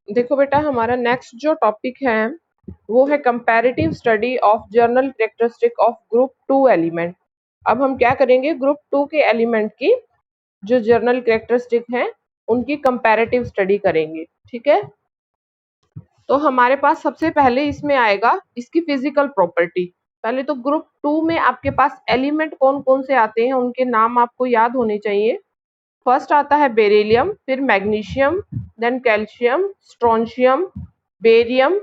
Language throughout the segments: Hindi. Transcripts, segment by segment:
देखो बेटा, हमारा नेक्स्ट जो टॉपिक है वो है comparative study of general characteristic of group two element. अब हम क्या करेंगे, ग्रुप टू के एलिमेंट की जो जर्नल कैरेक्टरिस्टिक हैं उनकी कंपैरेटिव स्टडी करेंगे। ठीक है, तो हमारे पास सबसे पहले इसमें आएगा इसकी फिजिकल प्रॉपर्टी। पहले तो ग्रुप टू में आपके पास एलिमेंट कौन कौन से आते हैं उनके नाम आपको याद होने चाहिए। फर्स्ट आता है बेरिलियम, फिर magnesium, then calcium, strontium, barium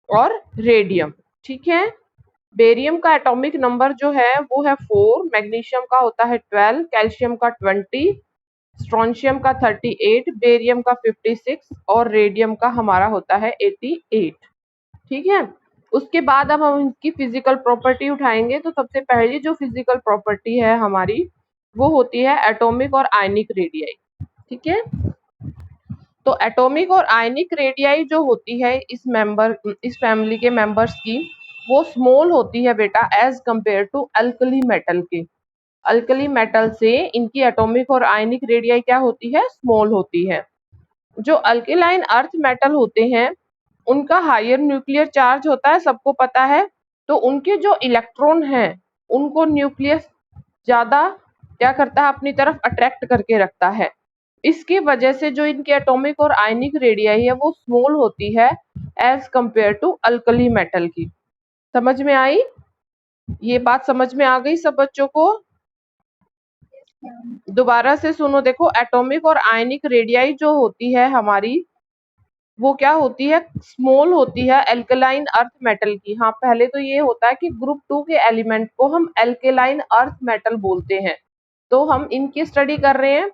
और रेडियम। ठीक है, बेरियम का एटॉमिक नंबर जो है वो है 4, मैग्नीशियम का होता है 12, कैल्शियम का 20, स्ट्रोंशियम का 38, बेरियम का 56 और रेडियम का हमारा होता है 88। ठीक है, उसके बाद अब हम इनकी फिजिकल प्रॉपर्टी उठाएंगे। तो सबसे पहली जो फिजिकल प्रॉपर्टी है हमारी वो होती है एटॉमिक और आयनिक रेडियाई। ठीक है, तो एटॉमिक और आयनिक रेडियाई जो होती है इस फैमिली के मेंबर्स की, वो स्मॉल होती है बेटा as compare to alkali metal के। अल्कली मेटल से इनकी एटॉमिक और आयनिक रेडियाई क्या होती है, स्मॉल होती है। जो अल्केलाइन अर्थ मेटल होते हैं उनका हायर न्यूक्लियर चार्ज होता है, सबको पता है। तो उनके जो इलेक्ट्रॉन हैं उनको न्यूक्लियस ज्यादा क्या करता है, अपनी तरफ अट्रैक्ट करके रखता है। इसकी वजह से जो इनकी एटॉमिक और आयनिक रेडियाई है वो स्मॉल होती है as compare to alkali metal की। समझ में आई? ये बात समझ में आ गई सब बच्चों को? दोबारा से सुनो, देखो एटॉमिक और आयनिक रेडियाई जो होती है हमारी वो क्या होती है, स्मॉल होती है एल्केलाइन अर्थ मेटल की। हाँ, पहले तो ये होता है कि ग्रुप टू के एलिमेंट को हम एल्केलाइन अर्थ मेटल बोलते हैं। तो हम इनकी स्टडी कर रहे हैं,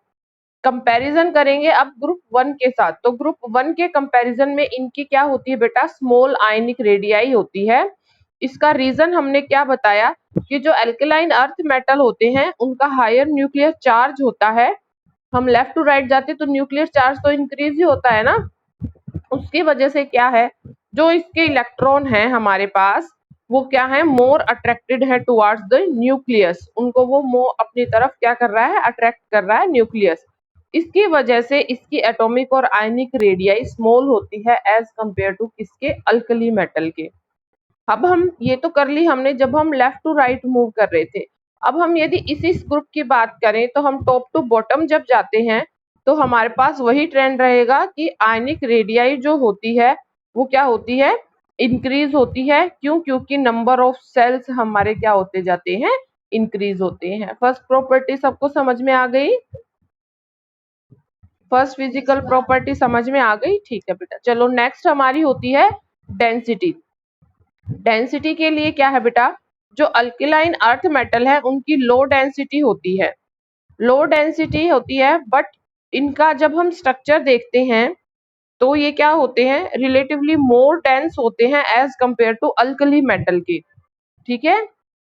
कंपैरिजन करेंगे अब ग्रुप वन के साथ। तो ग्रुप वन के कंपैरिजन में इनकी क्या होती है बेटा, स्मॉल आयनिक रेडियाई होती है। इसका रीजन हमने क्या बताया कि जो एल्केलाइन अर्थ मेटल होते हैं उनका हायर न्यूक्लियर चार्ज होता है। हम लेफ्ट टू राइट जाते तो न्यूक्लियर चार्ज तो इंक्रीज ही होता है ना, उसकी वजह से क्या है, जो इसके इलेक्ट्रॉन है हमारे पास वो क्या है, मोर अट्रैक्टेड है टुवर्ड्स द न्यूक्लियस। उनको वो मोर अपनी तरफ क्या कर रहा है, अट्रैक्ट कर रहा है न्यूक्लियस। इसकी वजह से इसकी एटॉमिक और आयनिक रेडियाई स्मॉल होती है एज कंपेयर टू किसके, अल्कली मेटल के। अब हम ये तो कर ली हमने जब हम लेफ्ट टू राइट मूव कर रहे थे। अब हम यदि इसी ग्रुप की बात करें तो हम टॉप टू बॉटम जब जाते हैं तो हमारे पास वही ट्रेंड रहेगा कि आयनिक रेडियाई जो होती है वो क्या होती है, इंक्रीज होती है। क्यों? क्योंकि नंबर ऑफ सेल्स हमारे क्या होते जाते हैं, इंक्रीज होते हैं। फर्स्ट प्रॉपर्टी सबको समझ में आ गई? फर्स्ट फिजिकल प्रॉपर्टी समझ में आ गई? ठीक है बेटा, चलो नेक्स्ट हमारी होती है डेंसिटी। डेंसिटी के लिए क्या है बेटा, जो अल्किलाइन अर्थ मेटल है उनकी लो डेंसिटी होती है, लो डेंसिटी होती है। बट इनका जब हम स्ट्रक्चर देखते हैं तो ये क्या होते हैं, रिलेटिवली मोर डेंस होते हैं as compare to alkali metal के। ठीक है,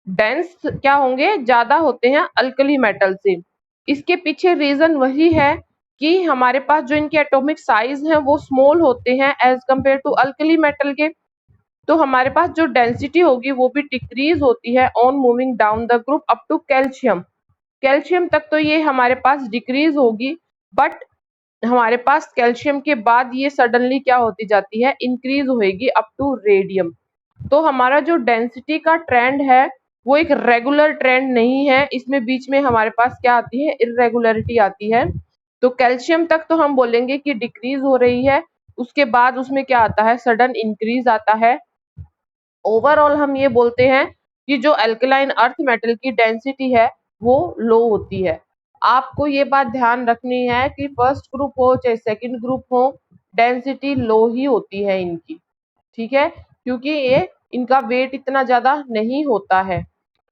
डेंस क्या होंगे, ज्यादा होते हैं अल्कली मेटल से। इसके पीछे रीजन वही है कि हमारे पास जो इनके एटॉमिक साइज है वो स्मॉल होते हैं as compare to alkali metal के। तो हमारे पास जो डेंसिटी होगी वो भी डिक्रीज होती है on moving down the group up to calcium. Calcium तक तो ये हमारे पास डिक्रीज होगी, बट हमारे पास कैल्शियम के बाद ये सडनली क्या होती जाती है, इंक्रीज होगी अप टू रेडियम। तो हमारा जो डेंसिटी का ट्रेंड है वो एक रेगुलर ट्रेंड नहीं है, इसमें बीच में हमारे पास क्या आती है, इरेगुलरिटी आती है। तो कैल्शियम तक तो हम बोलेंगे कि डिक्रीज हो रही है, उसके बाद उसमें क्या आता है, सडन इंक्रीज आता है। ओवरऑल हम ये बोलते हैं कि जो अल्कलाइन अर्थ मेटल की डेंसिटी है वो लो होती है। आपको ये बात ध्यान रखनी है कि फर्स्ट ग्रुप हो चाहे सेकंड ग्रुप हो, डेंसिटी लो ही होती है इनकी। ठीक है, क्योंकि ये इनका वेट इतना ज्यादा नहीं होता है।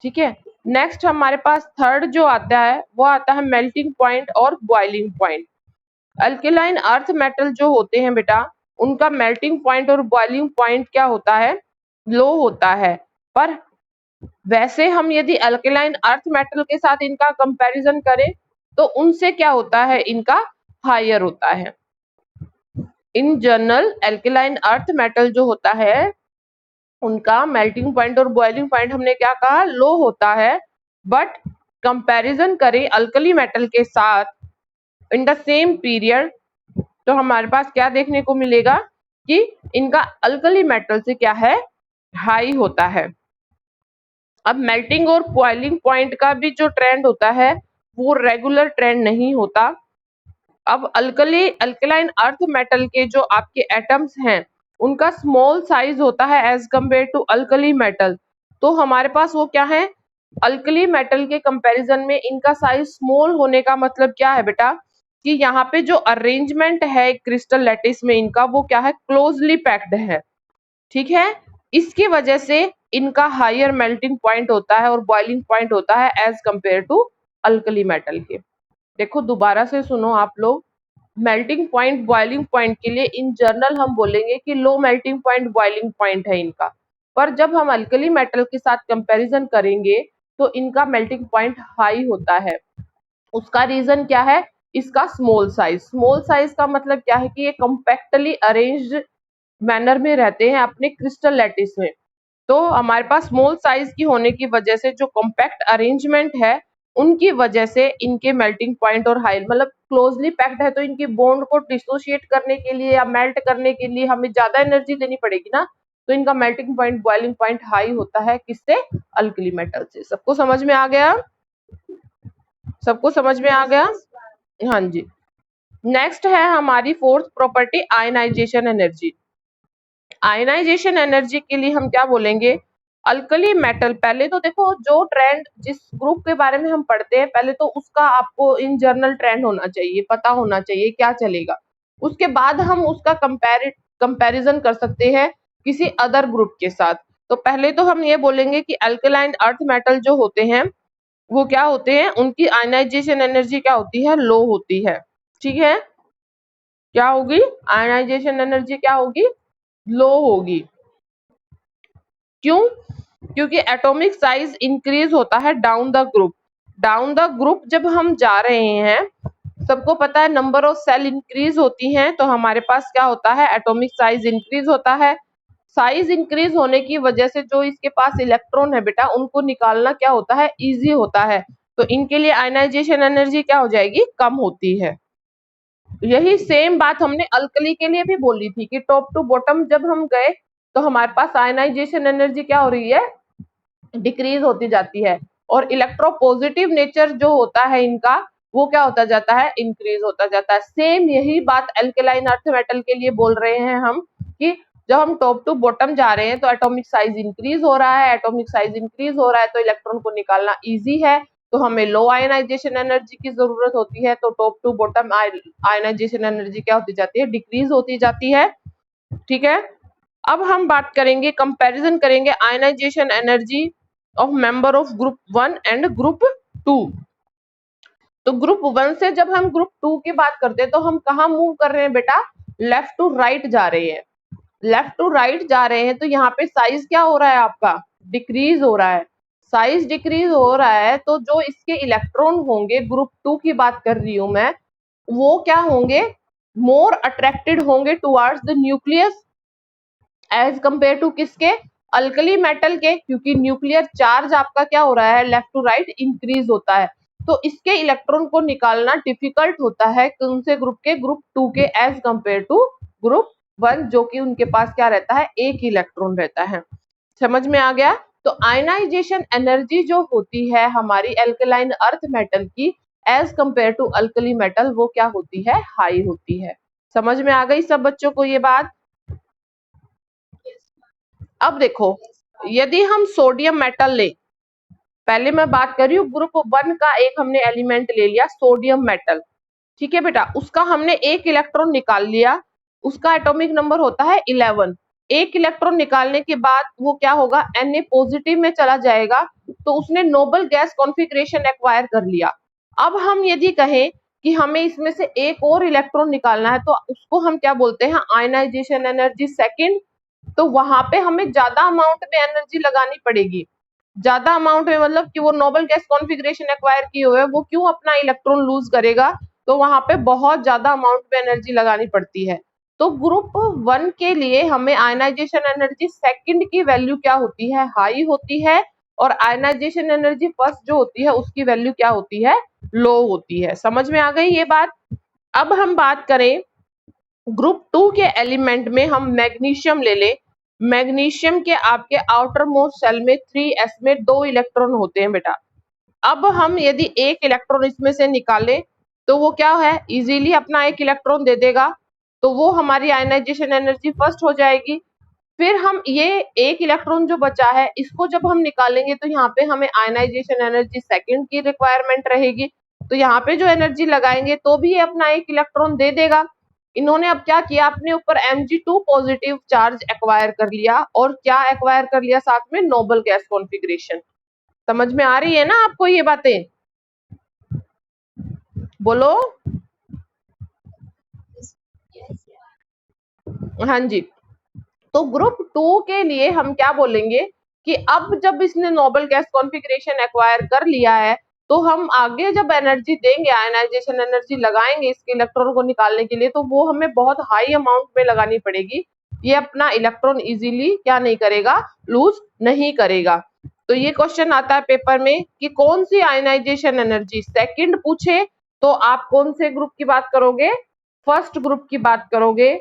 ठीक है, नेक्स्ट हमारे पास थर्ड जो आता है वो आता है मेल्टिंग पॉइंट और boiling point. Alkaline earth metal जो होते हैं बेटा उनका मेल्टिंग पॉइंट और बॉइलिंग पॉइंट क्या होता है, लो होता है। पर वैसे हम यदि अल्केलाइन अर्थ मेटल के साथ इनका कंपैरिजन करें तो उनसे क्या होता है, इनका हायर होता है। In general alkaline earth metal जो होता है उनका मेल्टिंग पॉइंट और बॉइलिंग पॉइंट हमने क्या कहा, लो होता है। बट कंपैरिजन करें अल्कली मेटल के साथ इन द सेम पीरियड तो हमारे पास क्या देखने को मिलेगा कि इनका अल्कली मेटल से क्या है, हाई होता है। अब मेल्टिंग और बॉइलिंग पॉइंट का भी जो ट्रेंड होता है वो रेगुलर ट्रेंड नहीं होता। अब अल्कलाइन अर्थ मेटल के जो आपके एटम्स हैं उनका स्मॉल साइज होता है as compare to alkali metal. तो हमारे पास वो क्या है, अल्कली मेटल के कंपैरिजन में इनका साइज स्मॉल होने का मतलब क्या है बेटा, कि यहाँ पे जो अरेंजमेंट है क्रिस्टल लैटिस में इनका वो क्या है, क्लोजली पैक्ड है। ठीक है, इसकी वजह से इनका हायर मेल्टिंग पॉइंट होता है और बॉइलिंग पॉइंट होता है as compare to alkali metal के। देखो दोबारा से सुनो आप लोग, मेल्टिंग पॉइंट बॉइलिंग पॉइंट के लिए इन जनरल हम बोलेंगे कि low melting point boiling point है इनका, पर जब हम अल्कली मेटल के साथ कंपैरिजन करेंगे तो इनका मेल्टिंग पॉइंट हाई होता है। उसका रीजन क्या है, इसका स्मॉल साइज। स्मॉल साइज का मतलब क्या है कि ये कम्पैक्टली अरेंज्ड मैनर में रहते हैं अपने क्रिस्टल लैटिस में। तो हमारे पास स्मॉल साइज की होने की वजह से जो कॉम्पैक्ट अरेंजमेंट है उनकी वजह से इनके मेल्टिंग पॉइंट और हाई मतलब क्लोजली पैक्ड है, तो इनकी बॉन्ड को डिसोशिएट करने के लिए या मेल्ट करने के लिए हमें ज्यादा एनर्जी देनी पड़ेगी ना, तो इनका melting point boiling point high होता है किससे, अल्कली मेटल से। सबको समझ में आ गया, सबको समझ में आ गया, हाँ जी। नेक्स्ट है हमारी fourth property ionization energy. Ionization energy के लिए हम क्या बोलेंगे, अल्कली मेटल, पहले तो देखो जो ट्रेंड जिस ग्रुप के बारे में हम पढ़ते हैं पहले तो उसका आपको इन जनरल ट्रेंड होना चाहिए, पता होना चाहिए क्या चलेगा, उसके बाद हम उसका कंपैरिजन कर सकते हैं किसी अदर ग्रुप के साथ। तो पहले तो हम ये बोलेंगे कि अल्कलाइन अर्थ मेटल जो होते हैं वो क्या होते हैं, उनकी आयनाइजेशन एनर्जी क्या होती है, लो होती है। ठीक है, क्या होगी, आयनाइजेशन एनर्जी क्या होगी, लो होगी। क्यों, क्योंकि एटॉमिक साइज इंक्रीज होता है down the group. Down the group जब हम जा रहे हैं, सबको पता है नंबर ऑफ सेल इंक्रीज होती हैं, तो हमारे पास क्या होता है, एटॉमिक साइज इंक्रीज होता है। साइज इंक्रीज होने की वजह से जो इसके पास इलेक्ट्रॉन है बेटा उनको निकालना क्या होता है, इजी होता है, तो इनके लिए आयनाइजेशन एनर्जी क्या हो जाएगी, कम होती है। यही सेम बात हमने अल्कली के लिए भी बोली थी कि टॉप टू बॉटम जब हम गए तो हमारे पास आयनाइजेशन एनर्जी क्या हो रही है, डिक्रीज होती जाती है, और इलेक्ट्रोपॉजिटिव नेचर जो होता है इनका वो क्या होता जाता है, इंक्रीज होता जाता है। सेम यही बात अल्कलाइन अर्थ मेटल के लिए बोल रहे हैं हम कि जब हम टॉप टू बॉटम जा रहे हैं तो एटॉमिक साइज इंक्रीज हो रहा है, एटॉमिक साइज इंक्रीज हो रहा है तो इलेक्ट्रॉन को निकालना इजी है, तो हमें लो आयनाइजेशन एनर्जी की जरूरत होती है, तो top to bottom ionization energy क्या होती जाती है, डिक्रीज होती जाती है। ठीक है, अब हम बात करेंगे, कंपैरिजन करेंगे ionization energy of member of group 1 and group 2। तो ग्रुप 1 से जब हम ग्रुप 2 की बात करते हैं तो हम कहाँ मूव कर रहे हैं बेटा, लेफ्ट टू राइट जा रहे हैं। लेफ्ट टू राइट जा रहे हैं तो यहाँ पे साइज क्या हो रहा है आपका, डिक्रीज हो रहा है। साइज डिक्रीज हो रहा है तो जो इसके इलेक्ट्रॉन होंगे, ग्रुप 2 की बात कर रही हूं मैं, वो क्या होंगे, मोर अट्रैक्टेड होंगे towards the nucleus as compare to किसके, अल्कली मेटल के, क्योंकि न्यूक्लियर चार्ज आपका क्या हो रहा है, लेफ्ट टू राइट इंक्रीज होता है, तो इसके इलेक्ट्रॉन को निकालना डिफिकल्ट होता है कौन से ग्रुप के, ग्रुप 2 के एज कंपेयर टू ग्रुप 1 जो कि उनके पास क्या रहता है, एक इलेक्ट्रॉन रहता है। समझ में आ गया, तो आयनाइजेशन एनर्जी जो होती है हमारी एल्कलाइन अर्थ मेटल की as compare to alkali metal वो क्या होती है, हाई होती है। समझ में आ गई सब बच्चों को ये बात। अब देखो, यदि हम सोडियम मेटल ले, पहले मैं बात कर रही हूँ ग्रुप 1 का, एक हमने एलिमेंट ले लिया सोडियम मेटल। ठीक है बेटा, उसका हमने एक इलेक्ट्रॉन निकाल लिया, उसका एटॉमिक नंबर होता है 11। एक इलेक्ट्रॉन निकालने के बाद वो क्या होगा, Na पॉजिटिव में चला जाएगा, तो उसने नोबल गैस कॉन्फ़िगरेशन एक्वायर कर लिया। अब हम यदि कहें कि हमें इसमें से एक और इलेक्ट्रॉन निकालना है तो उसको हम क्या बोलते हैं, आयनाइजेशन एनर्जी सेकंड। तो वहां पे हमें ज्यादा अमाउंट में एनर्जी लगानी पड़ेगी। ज्यादा अमाउंट में मतलब कि वो नोबल गैस कॉन्फ़िगरेशन एक्वायर किए हुए वो क्यों अपना इलेक्ट्रॉन लूज करेगा, तो वहां पे बहुत ज्यादा अमाउंट में एनर्जी लगानी पड़ती है। तो ग्रुप 1 के लिए हमें आयनाइजेशन एनर्जी सेकंड की वैल्यू क्या होती है, हाई होती है, और आयनाइजेशन एनर्जी फर्स्ट जो होती है उसकी वैल्यू क्या होती है, लो होती है। समझ में आ गई ये बात। अब हम बात करें ग्रुप 2 के एलिमेंट में हम मैग्नीशियम ले ले, मैग्नीशियम के आपके आउटर मोस्ट शेल में 3s में 2 इलेक्ट्रॉन होते हैं बेटा। अब हम यदि एक इलेक्ट्रॉन इसमें से निकालें तो वो क्या है, इजीली अपना एक इलेक्ट्रॉन दे देगा, तो वो हमारी आयनाइजेशन एनर्जी फर्स्ट हो जाएगी। फिर हम ये एक इलेक्ट्रॉन जो बचा है इसको जब हम निकालेंगे तो यहाँ पे हमें आयनाइजेशन एनर्जी सेकंड की रिक्वायरमेंट रहेगी, तो यहाँ पे जो एनर्जी लगाएंगे तो भी ये अपना एक इलेक्ट्रॉन दे देगा। इन्होंने अब क्या किया, अपने ऊपर Mg2 पॉजिटिव चार्ज एक्वायर कर लिया, और क्या एक्वायर कर लिया साथ में, नोबल गैस कॉन्फ़िगरेशन। समझ में आ रही है ना आपको ये बातें, बोलो। हाँ जी। तो ग्रुप 2 के लिए हम क्या बोलेंगे कि अब जब इसने नोबल गैस कॉन्फ़िगरेशन एक्वायर कर लिया है तो हम आगे जब एनर्जी देंगे, आयनाइजेशन एनर्जी लगाएंगे इसके इलेक्ट्रॉन को निकालने के लिए, तो वो हमें बहुत हाई अमाउंट में लगानी पड़ेगी। ये अपना इलेक्ट्रॉन इजीली क्या नहीं करेगा, लूज नहीं करेगा। तो ये क्वेश्चन आता है पेपर में कि कौन सी आयनाइजेशन एनर्जी, सेकंड पूछे तो आप कौन से ग्रुप की बात करोगे, फर्स्ट ग्रुप की बात करोगे,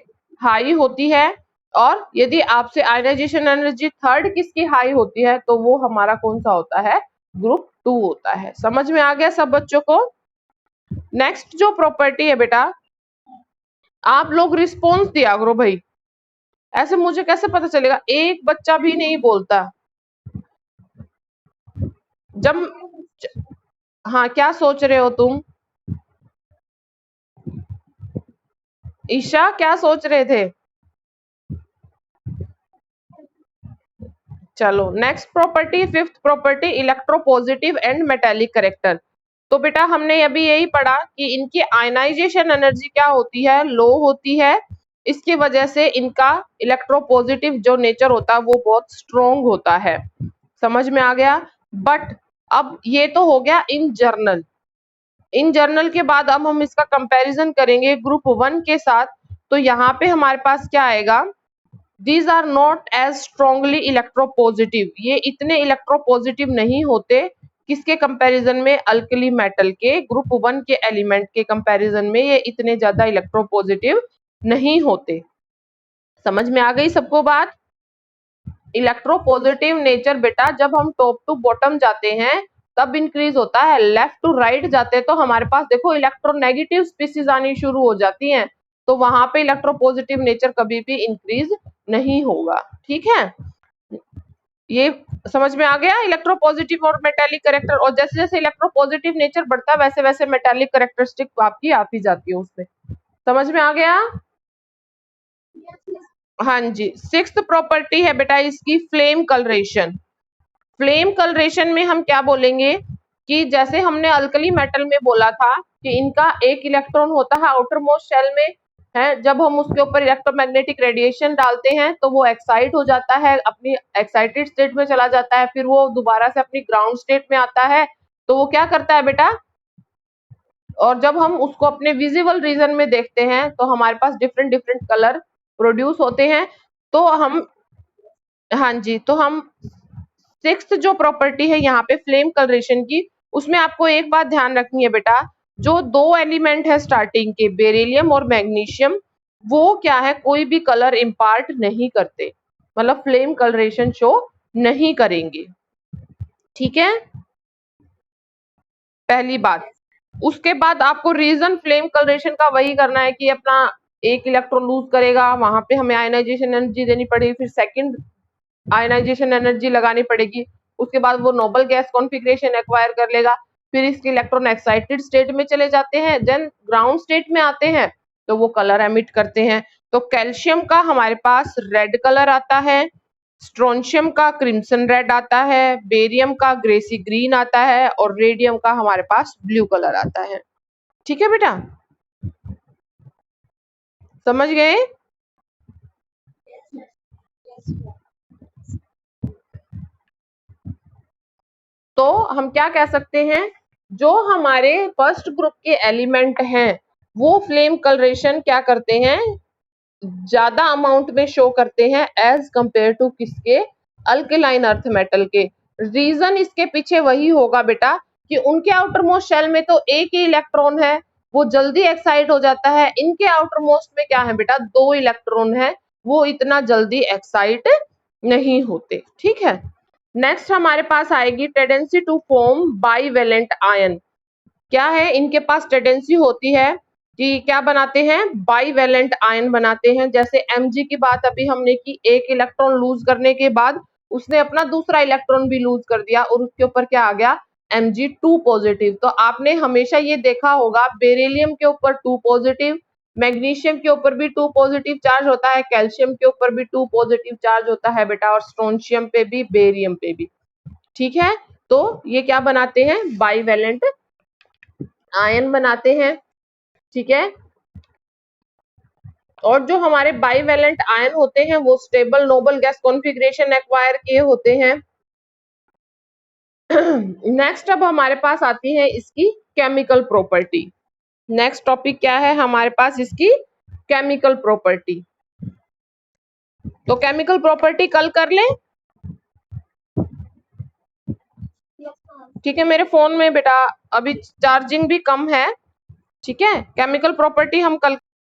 हाई होती है। और यदि आपसे आयनाइजेशन एनर्जी थर्ड किसकी हाई होती है तो वो हमारा कौन सा होता है, ग्रुप 2 होता है। समझ में आ गया सब बच्चों को। नेक्स्ट जो प्रॉपर्टी है बेटा, आप लोग रिस्पॉन्स दिया करो भाई, ऐसे मुझे कैसे पता चलेगा, एक बच्चा भी नहीं बोलता जब। हाँ, क्या सोच रहे हो तुम, ईशा क्या सोच रहे थे। चलो next property, fifth property, electropositive and metallic character. तो बेटा हमने अभी यही पढ़ा कि इनकी आयनाइजेशन एनर्जी क्या होती है, लो होती है। इसकी वजह से इनका इलेक्ट्रोपॉजिटिव जो नेचर होता है वो बहुत स्ट्रोंग होता है। समझ में आ गया। बट अब ये तो हो गया इन जर्नल, इन जर्नल के बाद अब हम इसका कंपैरिजन करेंगे ग्रुप 1 के साथ। तो यहाँ पे हमारे पास क्या आएगा, these are not as strongly electropositive, ये इतने इलेक्ट्रोपॉजिटिव नहीं होते किसके कंपैरिजन में, अल्कली मेटल के, ग्रुप 1 के एलिमेंट के कंपैरिजन में ये इतने ज्यादा इलेक्ट्रोपॉजिटिव नहीं होते। समझ में आ गई सबको बात। इलेक्ट्रोपॉजिटिव नेचर बेटा जब हम टॉप टू बॉटम जाते हैं तब इंक्रीज होता है, लेफ्ट टू राइट जाते हैं तो हमारे पास देखो इलेक्ट्रोनेगेटिव स्पीसीज आनी शुरू हो जाती हैं, तो वहां पे इलेक्ट्रोपॉजिटिव नेचर कभी भी इंक्रीज नहीं होगा। ठीक है, ये समझ में आ गया, इलेक्ट्रोपॉजिटिव और मेटालिक करेक्टर। और जैसे जैसे इलेक्ट्रोपॉजिटिव नेचर बढ़ता है वैसे वैसे मेटालिक करेक्टरिस्टिक आपकी आती जाती है उसमें। समझ में आ गया। हाँ जी, सिक्स्थ प्रॉपर्टी है बेटा इसकी फ्लेम कलरेशन। फ्लेम कलरेशन में हम क्या बोलेंगे कि जैसे हमने अल्कली मेटल में बोला था कि इनका एक इलेक्ट्रॉन होता है आउटर मोस्ट शेल में है, जब हम उसके ऊपर इलेक्ट्रोमैग्नेटिक रेडिएशन डालते हैं तो वो एक्साइट हो जाता है, अपनी एक्साइटेड स्टेट में चला जाता है, फिर वो दोबारा से अपनी ग्राउंड स्टेट में आता है, तो वो क्या करता है बेटा, और जब हम उसको अपने विजिबल रीजन में देखते हैं तो हमारे पास डिफरेंट डिफरेंट कलर प्रोड्यूस होते हैं। तो हम, हाँ जी, तो हम सिक्स्थ जो प्रॉपर्टी है यहाँ पे फ्लेम कलरेशन की, उसमें आपको एक बात ध्यान रखनी है बेटा, जो दो एलिमेंट है स्टार्टिंग के, बेरिलियम और मैग्नीशियम, वो क्या है, कोई भी कलर इम्पार्ट नहीं करते, मतलब फ्लेम कलरेशन शो नहीं करेंगे। ठीक है, पहली बात। उसके बाद आपको रीजन फ्लेम कलरेशन का वही करना है कि अपना एक इलेक्ट्रॉन लूज करेगा, वहां पे हमें आयनाइजेशन एनर्जी देनी पड़ेगी, फिर सेकंड आयनाइजेशन एनर्जी लगानी पड़ेगी, उसके बाद वो नोबल गैस कॉन्फ़िगरेशन एक्वायर कर लेगा, फिर इसके इलेक्ट्रॉन एक्साइटेड स्टेट में चले जाते हैं, देन ग्राउंड स्टेट में आते हैं तो वो कलर एमिट करते हैं। तो कैल्शियम का हमारे पास रेड कलर आता है, स्ट्रोंशियम का क्रिम्सन रेड आता है, बेरियम का ग्रेसी ग्रीन आता है, और रेडियम का हमारे पास ब्लू कलर आता है। ठीक है बेटा, समझ गए। तो हम क्या कह सकते हैं, जो हमारे फर्स्ट ग्रुप के एलिमेंट हैं वो फ्लेम कलरेशन क्या करते हैं, ज्यादा अमाउंट में शो करते हैं एज कंपेयर टू किसके, अल्कलाइन अर्थ मेटल के। रीजन इसके पीछे वही होगा बेटा कि उनके आउटर मोस्ट शेल में तो एक ही इलेक्ट्रॉन है, वो जल्दी एक्साइट हो जाता है। इनके आउटर मोस्ट में क्या है बेटा, 2 इलेक्ट्रॉन है, वो इतना जल्दी एक्साइट नहीं होते। ठीक है, नेक्स्ट हमारे पास आएगी tendency to form bivalent ion. क्या है, इनके पास टेंडेंसी होती है कि क्या बनाते हैं, बाईवेलेंट आयन बनाते हैं। जैसे Mg की बात अभी हमने की, एक इलेक्ट्रॉन लूज करने के बाद उसने अपना दूसरा इलेक्ट्रॉन भी लूज कर दिया और उसके ऊपर क्या आ गया, Mg2 पॉजिटिव। तो आपने हमेशा ये देखा होगा बेरिलियम के ऊपर 2 पॉजिटिव, मैग्नीशियम के ऊपर भी 2 पॉजिटिव चार्ज होता है, कैल्शियम के ऊपर भी 2 पॉजिटिव चार्ज होता है बेटा, और स्ट्रोंशियम पे भी, बेरियम पे भी। ठीक है, तो ये क्या बनाते हैं, बाईवेलेंट आयन बनाते हैं। ठीक है, और जो हमारे बाईवेलेंट आयन होते हैं वो stable noble gas configuration acquire किए होते हैं। नेक्स्ट अब हमारे पास आती है इसकी केमिकल प्रॉपर्टी। नेक्स्ट टॉपिक क्या है हमारे पास, इसकी केमिकल प्रॉपर्टी। तो केमिकल प्रॉपर्टी कल कर लें। ठीक है, मेरे फोन में बेटा अभी चार्जिंग भी कम है। ठीक है, केमिकल प्रॉपर्टी हम कल